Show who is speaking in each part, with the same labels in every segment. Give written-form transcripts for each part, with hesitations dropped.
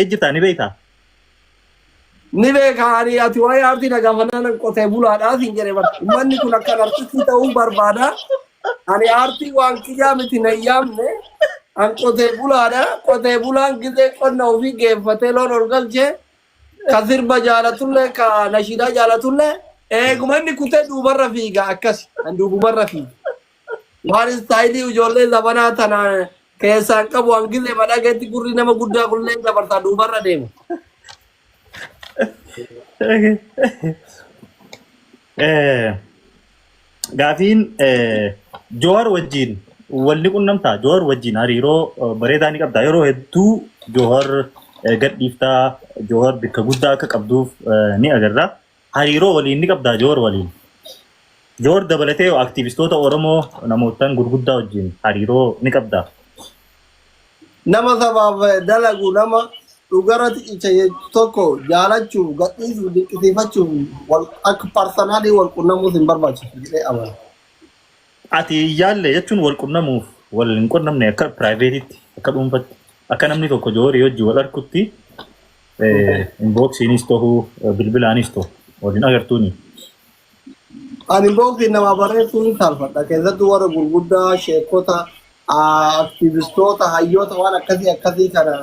Speaker 1: ejjitani beeyta
Speaker 2: nibe kaani ati way arti na gafana qote bulaadha sinjere bar manni kun akka artisti ta'uu barbaada ani arti waan kiyaamiti na yaamne an qote bulaan gize qonna ofii geeffatee loon orgalche ka sirba jaalatulle ka nashidaa jaalatulle eegumanni kutee duubarra fiiga akkas an duubarra fiiga waan istaayilii ijoollee zabanaa tana keessaan qabu an gize madhageetti gurri nama guddaa kullee dabartaa duubarra deema
Speaker 1: gaafiin Johar wajjin walli qunnamtaa Johar wajjin hariiroo bareedaa ni qabda yeroo hedduu Johar gadhiiftaa Johar bikka guddaa akka qabduuf ni agarra hariiroo waliin ni qabda Johar waliin Johar dabalatee aktivistoota Oromoo namootaan gurguddaa wajjin hariiroo ni qabda
Speaker 2: nama sabaaf dalagu nama dhugarati icha tokko jaalachuuf gadhiisuuf dinqisiifachuuf wal akka parsanaalii wal qunnamuuf hin barbaachisu jedhee amana.
Speaker 1: Ati yaalle jechuun wal qunnamuuf wal hin qunnamne akka piraayiveetiitti akka dhuunfatti akka namni tokko Johorii wajji wal arkutti inboksiinis ta'uu bilbilaanis ta'u waliin agartuuni.
Speaker 2: Ani inboksiin nama barreessuu ni saalfadha keessattuu warra gurguddaa sheekota aktivistoota hayyoota waan akkasii kana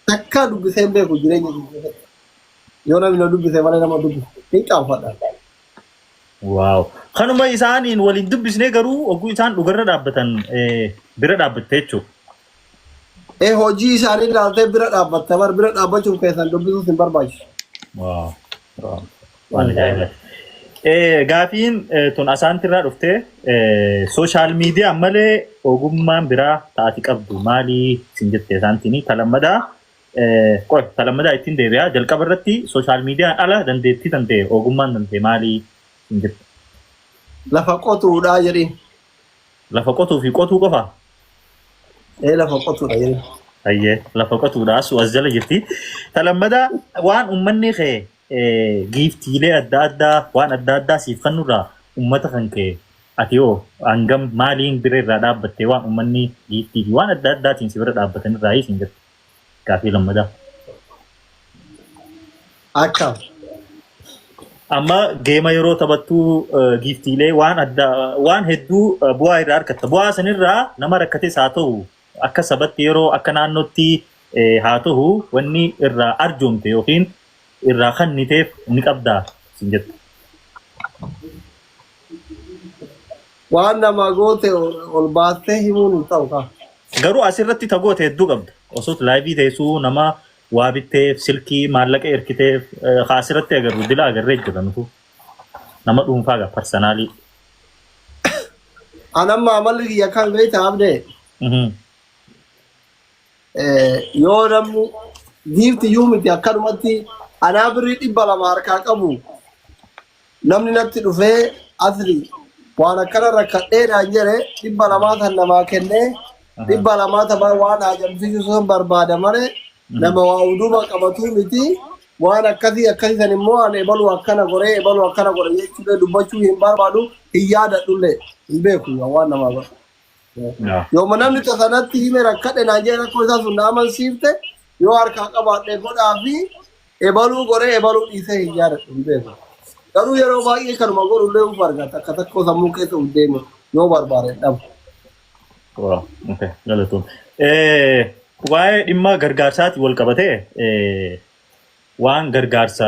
Speaker 2: takka dubbisee beeku jireenya keessatti yoo namni dubbisee malee nama dubbise ni qaanfadha.
Speaker 1: Waaw kanuma isaaniin waliin dubbisnee garuu oguu isaan dhugarra dhaabbatan bira dhaabbattee jechuudha.
Speaker 2: Hojii isaanii ilaaltee bira dhaabbatta bar bira dhaabbachuuf keessan dubbisuus hin barbaachisu.
Speaker 1: Waaw waan ajaa'iba. Gaafiin tun asaantirraa dhuftee sooshaal miidiyaa malee ogummaan biraa taati qabdu maalii sin jettee isaantiin talammadaa qoy talammadaa ittiin deebi'aa jalqaba irratti sooshaal miidiyaan ala dandeettii danda'e ogummaan danda'e maalii sin jette.
Speaker 2: Lafa qotuudhaa jedhin.
Speaker 1: Lafa qotuu fi qotuu qofa.
Speaker 2: Lafa qotuudha jedhin.
Speaker 1: Ayyee lafa qotuudhaa as jala jirti. Talammadaa waan uummanni kee giiftiilee adda addaa waan adda addaa siif kennurraa uummata kan kee ati yoo hangam maaliin bira irraa dhaabbattee waan uummanni giiftii fi waan adda addaatiin si bira dhaabbatan irraa hin jirtu. Gaafii lammadaa.
Speaker 2: Akkam.
Speaker 1: Amma geema yeroo taphattuu giiftiilee waan hedduu bu'aa irraa argatta. Bu'aa sanirraa nama rakkates haa ta'u akka sabatti yeroo akka naannootti haa ta'u wanni irraa arjoomte yookiin irraa kanniteef ni qabdaa sin jettu.
Speaker 2: Waan nama goote ol baastee himuun hin ta'u kaa.
Speaker 1: Garuu asirratti tagoote hedduu qabda. Osoo laayivii teessuu nama waa bitteef silkii maallaqa erkiteef asirratti agarru dila agarree jira nutu nama dhuunfaa gaa parsanaalii.
Speaker 2: Anamma amalli kiyya kan beektaa abdee. Yoo namni giifti yuu miti akkanumatti anaa birrii 200 harkaa qabu namni natti dhufee asliii waan akkana rakkadheedhaan jedhe 200 tan namaa kennee 200 taphaa waan ajamsiisu sun barbaada malee nama waa uduma qabatu miti waan akkasii san immoo ani ebaluu akkana goree jechuudha dubbachuu hin barbaadu hin yaadadhullee hin beeku waan namaa godha. Yoo namni tasanatti hime rakkadhe naan jedhe rakkoo isaa sun na amansiifte yoo harkaa qabaadhe godhaa fi ebaluu goree ebaluu dhiisee hin yaadadhu hin beeku. Garuu yeroo baay'ee kanuma godhullee uf argata akka takkoo sammuu keessa uf deeme yoo barbaade dhabu.
Speaker 1: Waaw okay galatoon. Waa'ee dhimma gargaarsaati wal qabatee waan gargaarsa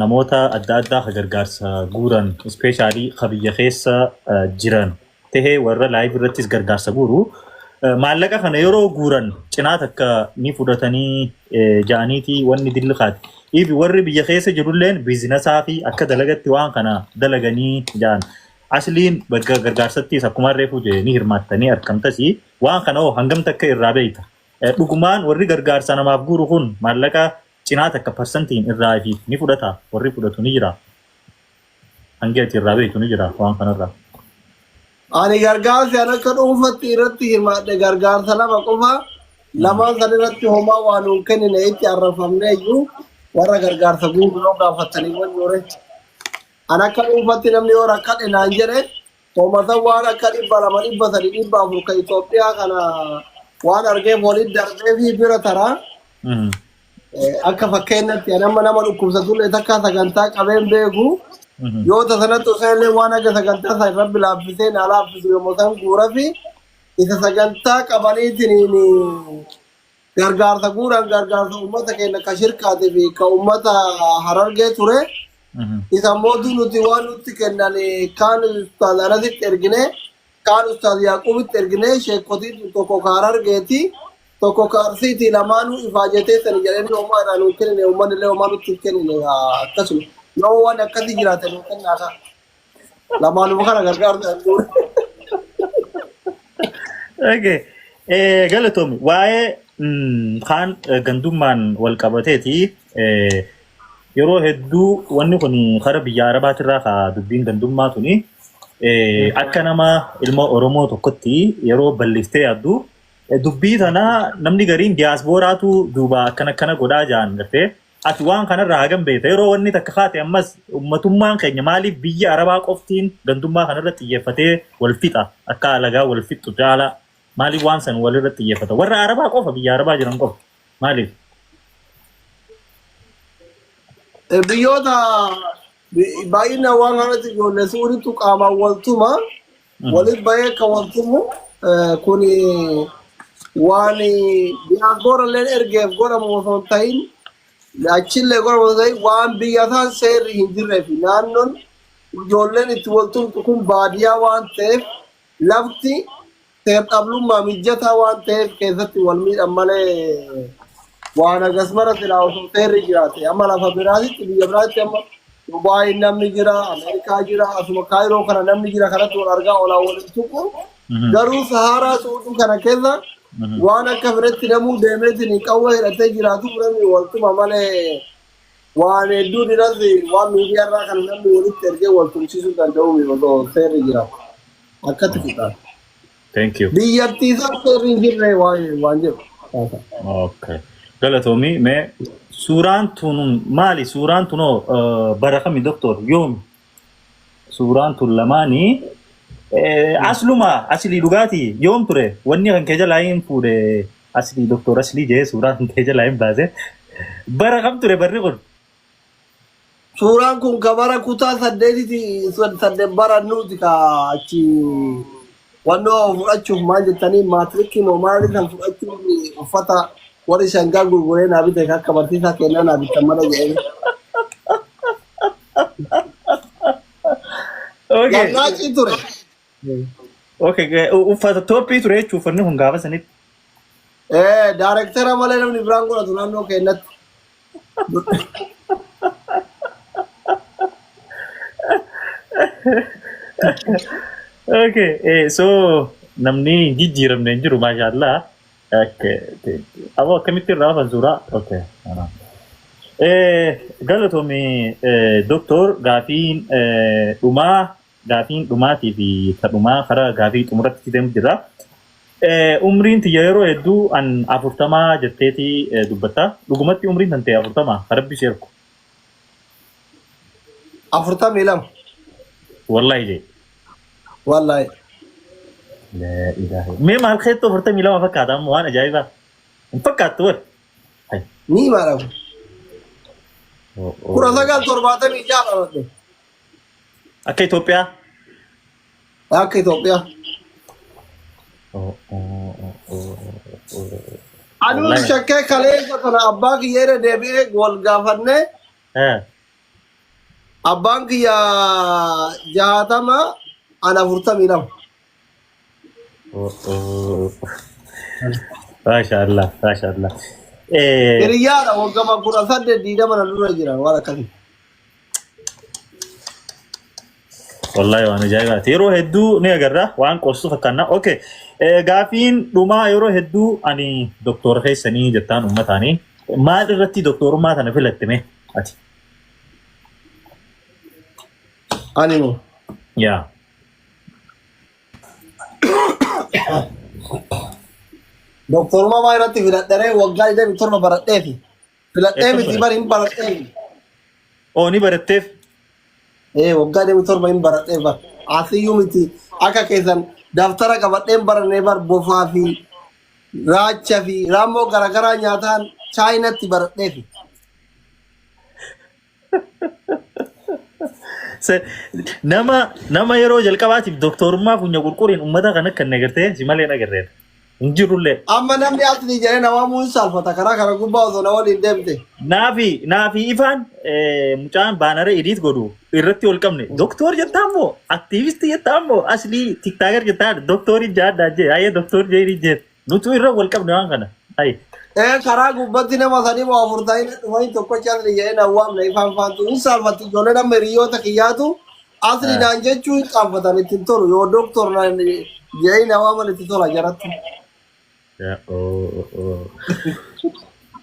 Speaker 1: namoota adda addaa ka gargaarsa guuran ispeeshaalii ka biyya keessa jiran tahee warra laayif irrattis gargaarsa guuru maallaqa kana yeroo guuran cinaa takka ni fudhatanii ja'aniiti wanni dillikaati. Ifi warri biyya keessa jirulleen biizinasaa fi akka dalagatti waan kana dalaganii ja'an. Asliin bakka gargaarsattis akkuma reefu ni hirmaattanii argamtasi waan kana hangam takka irraa beeyta. Dhugumaan warri gargaarsa namaaf guuru kun maallaqa cinaa takka parsantiin irraa fi ni fudhata warri fudhatu ni jira. Hangi ati irraa beeytu ni jira waan kanarraa.
Speaker 2: Ani gargaarsa akka dhuunfatti irratti hirmaadhe gargaarsa lama qofa lamaan san irratti homaa waan nuun kennine itti arrafamnee jiru warra gargaarsa guuruu gaafatanii wanyoore. An akka dhuunfatti namni yoo rakkadhe naan jedhe hoomatan waan akka 200 300 400 ka Itoophiyaa kana waan argeef walitti darbee fi bira taraa akka fakkeenyatti nama dhukkubsatullee takka sagantaa qabeen beeku yoo tasanatti osoo waan akka sagantaa isaa rabbi laaffisee na laaffisu yommuu san guura fi isa sagantaa qabaniitiin gargaarsa guuraan gargaarsa uummata keenya ka shirkaatee fi ka uummata harargee ture isa mootuu nuti waan nutti kennan kaan ustaaz Anasitti ergine kaan ustaaz Yaaqubitti ergine sheekotii tokko ka harargeeti tokko ka arsiiti lamaanuu ifaajetee sani jedhanii uumaa irraa nuu kennine uummanni illee uumaa nutti kennine akkasuma yoo waan akkasii jiraate nuu kennaa lamaanuma kana gargaarsa guura.
Speaker 1: Okay. Galatoomii waa'ee kaan gandummaan wal qabateeti yeroo hedduu wanni kun karaa biyya Arabaatirraa ka dubbiin gandummaa tuni akka nama ilma Oromoo tokkotti yeroo balliftee yaaddu dubbii tana namni gariin diyaasbooraatu duuba akkana godhaa jaan gartee ati waan kanarraa hagam beekta yeroo wanni takka kaate ammas ummatummaan keenya maaliif biyya Arabaa qoftiin gandummaa kanarra xiyyeeffatee wal fixa akka alagaa wal fixu jaala maaliif waan san walirra xiyyeeffata warra Arabaa qofa biyya Arabaa jiran qofa maaliif
Speaker 2: biyyoota baay'ina waan kanatti ijoollee suuritu qaamaan waltuma walit bahee kan waltumu kun waan diyaaspoorallee ergeef godhamu osoo hin ta'in achillee godhamu osoo ta'in waan biyya isaan seerri hin jirree fi naannoon ijoolleen itti waltumtu kun baadiyyaa waan ta'eef lafti seer-dhablummaa mijataa waan ta'eef keessatti wal miidhan malee waan agasmara silaa osoo seerri jiraate amma lafa biraatitti biyya biraatti amma Dubaay namni jira Ameerikaa jira asuma Kaayiroo kana namni jira kanatti wal argaa olaa waliin tuqu garuu Saharaa Suudii kana keessa waan akka biratti namuu deemeetiin qawwee hidhatee jiraatu namni waltuma malee waan hedduu dirasi waan miidiyaarraa kan namni walitti ergee waltumsiisuu danda'u osoo seerri jiraatu akkatti fixaa.
Speaker 1: Thank you.
Speaker 2: Biyyattiisaa seerri hin jirre waan jedhu.
Speaker 1: Okay. Galatoomii mee suuraan tun maali suuraan tunoo bara kami doktor yoom suuraan tun lamaanii asluma aslii dhugaatii yoom ture wanni kan kee jalaa hin fuudhe aslii doktor aslii jee suuraan kan kee jalaa hin baase bara kam ture barri kun
Speaker 2: suuraan kun ka bara kutaa saddeet barannuuti ka achi wannoo fudhachuuf maal jettanii maatirikii moo maali kan fudhachuuf uffata warri shangaa gurguree naa bite akka barsiisaa kennaa naa bitan mala jedhanii.
Speaker 1: Okay.
Speaker 2: Gannaaci ture.
Speaker 1: Okay, uffata toophii ture jechuuf uffanni kun gaafa sanitti.
Speaker 2: Daarektara malee namni biraan godhatu naannoo keenyatti.
Speaker 1: Okay, so namni jijjiiramne hin jiru maashaallah. Okay, abo akkamitti irraa hafan suuraa? Okay. Galatoomii doktor gaafiin dhumaatii fi kadhumaa karaa gaafii xumuratti deemu jira. Umriin tiyya yeroo hedduu an 40 jetteeti dubbatta. Dhugumatti umriin tan ta'e 40 karabbi sheerku.
Speaker 2: 42.
Speaker 1: Wallahi jee.
Speaker 2: Wallahi.
Speaker 1: La ilaha. Mee maal keettoo 42 fakkaata amma waan ajaa'ibaa. Hin fakkaattu war.
Speaker 2: Ni maalamu. Kura sagal 76
Speaker 1: akka Itoophiyaa.
Speaker 2: Akka Itoophiyaa. Aduu shakkee kaleessa kana abbaa kiyyeera deebi'ee wal gaafannee abbaan kiyya 60 ana 42.
Speaker 1: Maashaallah, maashaallah.
Speaker 2: Hiriyaadha waggama 18 mana dura jira waan akkasii.
Speaker 1: Wallahi waan ajaa'ibaati. Yeroo hedduu ni agarra waan qostu fakkaanna. Okay. Gaafiin dhumaa yeroo hedduu ani doktora keessanii jettaan uummataanii maal irratti doktorummaa kana filattime ati?
Speaker 2: Ani moo?
Speaker 1: Yaa.
Speaker 2: Doktorummaa maa irratti filadharee waggaa 27 baradheefi. Filadhee miti bari hin baradheefi.
Speaker 1: Oo ni baratteef?
Speaker 2: Waggaa 27 hin baradheef bar. Asiyyuu miti akka keessan daftara qabadheen barannee bar bofaa fi raacha fi raammoo garaagaraa nyaataan chaayinatti baradheefi.
Speaker 1: nama yeroo jalqabaatiif doktorummaa funya qurquriin ummata kana kan nagartee si malee nagarreera. Injirullee.
Speaker 2: Amma namni asli jedhee nama muun salfata karaa gubbaa osoo na waliin deemte.
Speaker 1: Naafi ifaan mucaan baanara edit godhu irratti wal qabne doktor jettammoo aktiivistii jettammoo aslii tiktaaker jettaan doktorii jaaddaa jee ayee doktor jeerii jee nutu irra wal qabne waan kana ayee.
Speaker 2: Karaa gubbatti nama sanii moo afurtaa'in dhufanii tokkochi asli jedhee na waamna ifaan faantu hin salfatti ijoollee nama hiriyoota kiyyaatu asli naan jechuu hin qaanfatan ittiin tolu yoo doktor naan jedhee na waaman itti tola jaratti.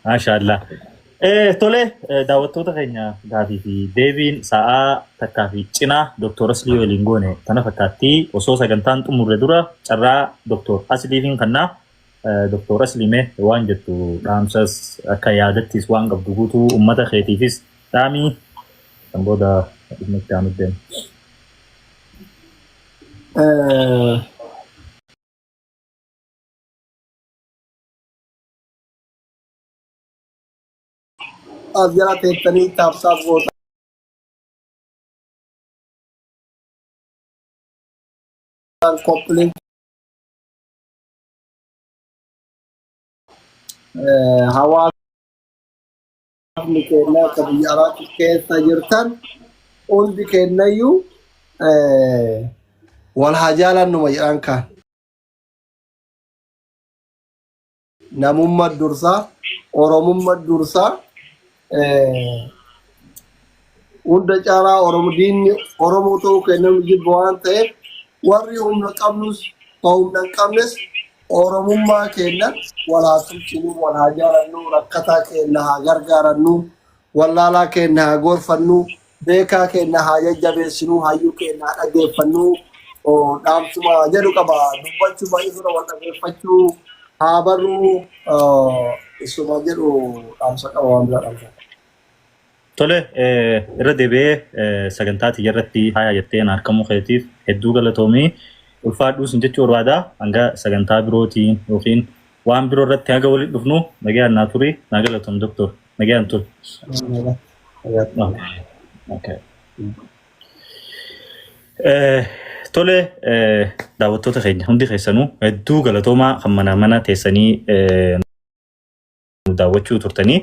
Speaker 1: Mashallah. Tole daawwattoota keenya gaafii fi deebiin sa'aa takkaa fi cinaa Dr. Aslii waliin goone tana fakkaatti osoo sagantaan xumurre dura carraa Dr. Asliifiin kannaa Dr. Asliimee waan jettu dhaamsas akka yaadattis waan qabdu guutuu uummata keetiifis dhaamii kan booda dhimma itti aanutti deemu. Azyara teettanii taabsaaf goota. Koppileen hawaasni keenya akka biyya alaatti keessa jirtan hundi kennayyuu wal haa jaalannuma jedhan kaan. Namummaa dursaa, Oromummaa dursaa. Hunda caalaa Oromoo ta'uu kennamu jibba waan ta'eef warri humna qabnus humna hin qabnes Oromummaa kennan wal haa tumsinu, wal haa jaalannu, rakkataa keenya haa gargaarannu, wallaalaa keenya haa gorfannu, beekaa keenya haa jajjabeessinu, hayyuu keenya haa dhageeffannu, dhaamsuma jedhu qaba. Dubbachuu baay'isudha wal dhageeffachuu haa barru isuma jedhu dhaamsa qaba waan bira dhaamsa. Tole irra deebi'ee sagantaa xiyyaarratti haaya jetteen harkamuu keetiif hedduu galatoomii ulfaadhuus hin jechuu barbaada hanga sagantaa birootiin yookiin waan biroo irratti haga walitti dhufnu nagayaan naa turi naa galatoom doktor nagayaan turi. Tole daawwattoota keenya hundi keessanuu hedduu galatoomaa kan mana teessanii daawwachuu turtanii.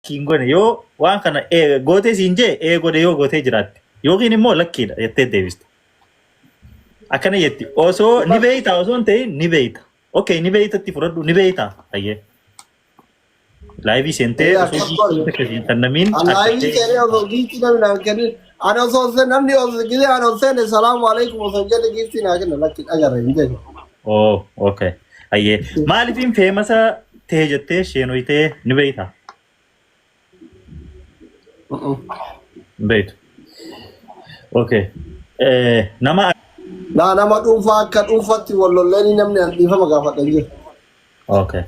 Speaker 1: Kingone yoo waan kana gootee siin jee godhe yoo gootee jiraatte yookiin immoo lakkiidha jettee deebiste. Akkana jetti osoo ni beeyta osoo hin ta'in ni beeyta. Okay ni beeytatti fudhadhu ni beeyta tayyee. Laayivii seentee osoo giitii kan namiin.
Speaker 2: Laayivii seentee osoo giitii namni naan kennin. Ani osoo namni osoo giitii ani osoo seene salaamu alaikum osoo jedhe giitii naa kenna lakki agarre hin jedhu.
Speaker 1: Oh okay. Ayyee maaliifin feemasa ta'e jettee sheenoyitee ni beeyta. Beetu. Okay. Nama
Speaker 2: dhuunfaa akka dhuunfaatti wallolleen namni dhiifama gaafatan jiru.
Speaker 1: Okay.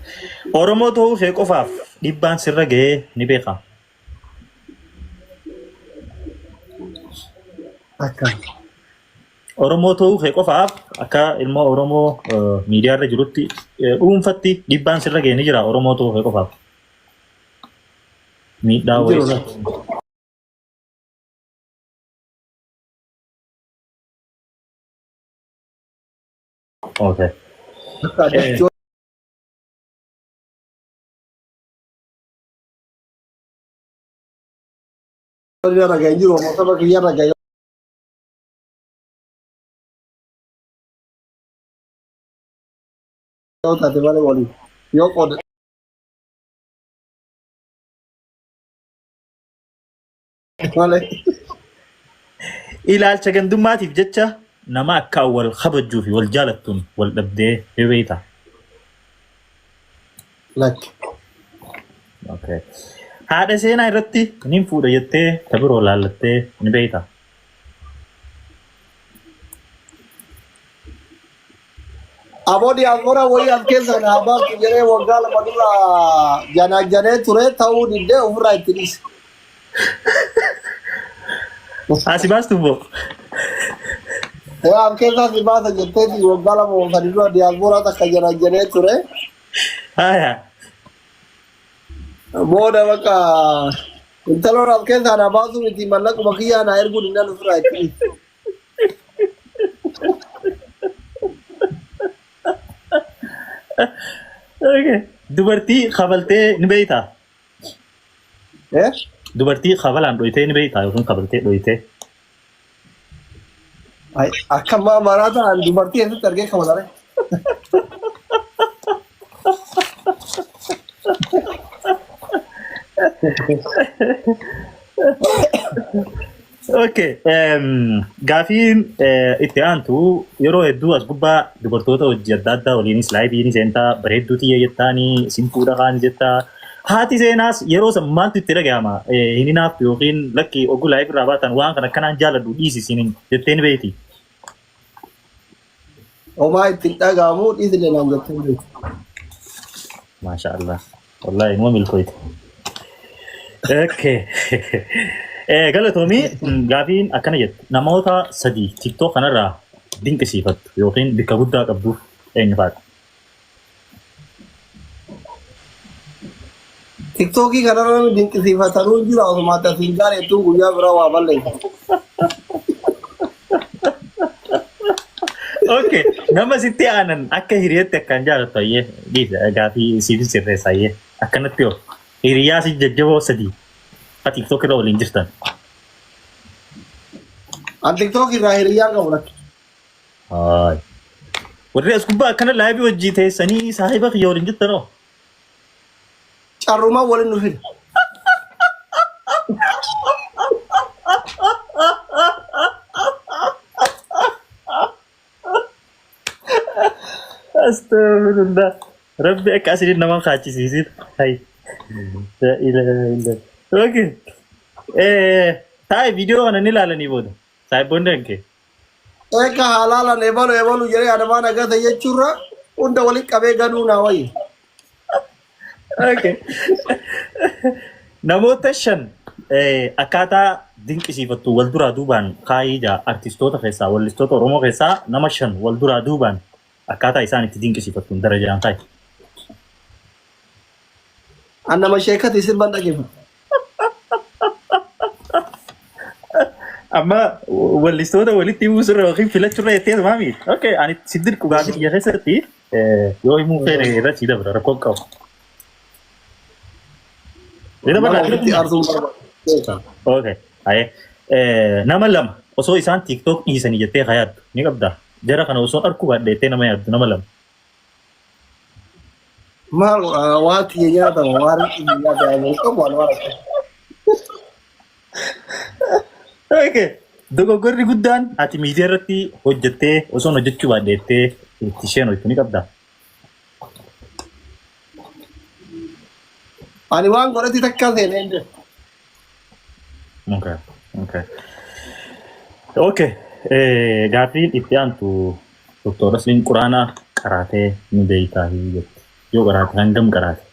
Speaker 1: Oromoo ta'uu ishee qofaaf dhiibbaan sirra ga'ee ni beeka. Oromoo ta'uu ishee qofaaf akka ilma Oromoo miidiyaa irra jirutti dhuunfatti dhiibbaan sirra ga'ee ni jira Oromoo ta'uu ishee qofaaf. Miidhaa wayii. Okay. Ilaalcha gandummaatiif jecha nama akka wal kabajuu fi wal jaalattuun wal dhabdee beeyta. Okay. Haadha seenaa irratti nin fuudha jettee kabiroo laallattee ni beeyta.
Speaker 2: Aboodi afura wayii as keessa dhaabaa jedhee waggaa lama dura janaajanee ture ta'uu diddee ofirraa itti dhiise.
Speaker 1: Asi baastu boo.
Speaker 2: As keessa si baasa jetteeti waggaa lama sadi dura diyaasporaa takka janaajanee ture
Speaker 1: Haya.
Speaker 2: Booda bakka intaloon as keessaa na baasu miti mallaquma kiyyaa na erguun hin dhalu fira itti.
Speaker 1: Okay. Dubartii kabaltee ni beektaa? Dubartii kabalaan dhoyitee ni beektaa yookiin kabaltee dhoyitee?
Speaker 2: Akka maraataan dubartii eessatti argee kabalare.
Speaker 1: Okay. Gaafiin itti aantu yeroo hedduu as gubbaa dubartoota hojii adda addaa waliinis laayiviin seentaa bareedduu xiyya jettaanii simpuudha kaan jettaa. Haati seenaas yeroo san maaltu itti dhagahama hin hinaaftu yookiin lakki oguu laayif irraa baatan waan kana akkanaan jaaladhu dhiisisiin jettee ni beekti.
Speaker 2: Homaa ittiin dhagahamu dhiisile naan jettee ni beekti.
Speaker 1: Maashaallah. Wallahi inuma milkooyti. Okay. Galatoomii gaafiin akkana jettu namoota sadii TikTok kanarraa dinqisiifattu yookiin bikka guddaa qabduuf eenyu faati?
Speaker 2: TikTokii kanarra dinqisiifatanuu jira osuma tasiin gaareettuun guyyaa biraa waa balleessa.
Speaker 1: Okay. Nama sitti aanan akka hiriyeetti akkaan jaalattu ayyee gaafii siifis sirreessa ayyee akkanatti yoo hiriyaa si jajjaboo sadii TikTok irra waliin jirtan.
Speaker 2: An TikTok irraa hiriyaa qabu lakki.
Speaker 1: Haay. Warri as gubbaa akkana laayivii hojii teessanii saahiba kiyya waliin jirtanoo?
Speaker 2: Carrumaa waliin nu fida.
Speaker 1: Astaghfirullah. Rabbi akka asiniin nama kaachisiisin. Hay. La ilaha illallah. Okay. Taa'e viidiyoo kana ni ilaalanii booda. Saahiboonni dhankee.
Speaker 2: Eka halaala ebalu jedhee adamaan agata jechuurra hunda waliin qabee gaduu naa wayyi.
Speaker 1: Okay. Namoota shan akkaataa dinqisiifattu wal duraa duubaan kaayii jaa artistoota keessaa wallistoota Oromoo keessaa nama shan wal duraa duubaan akkaataa isaan itti dinqisiifattuun darajaan kaayi.
Speaker 2: An nama sheekati sirban dhageeffatu.
Speaker 1: Amma wallistoota walitti himuu sirra yookiin filachuu irra jettee maami? Okay, ani siddir dhugaatii biyya keessatti yoo himuu feene irra sii dabra rakkoon qabu. Okay, nama lama osoo isaan TikTok dhiisanii jettee yaaddu ni qabdaa? Jara kana osoo arkuu baadheettee nama yaaddu nama lama.
Speaker 2: Maal waan xiyya nyaatama waan xiyya nyaatama qabu waan waan.
Speaker 1: Okay. Dogoggorri guddaan ati miidiyaa irratti hojjettee osoo hojjechuu baadheettee itti isheen hojjetu ni qabdaa?
Speaker 2: Ani waan godhati takka seenee hin jiru.
Speaker 1: Okay. Okay. Okay. Gaafiin itti aantu Dr. Asliin Quraanaa qaraatee ni beektaa jettu. Yoo qaraate hangam qaraate?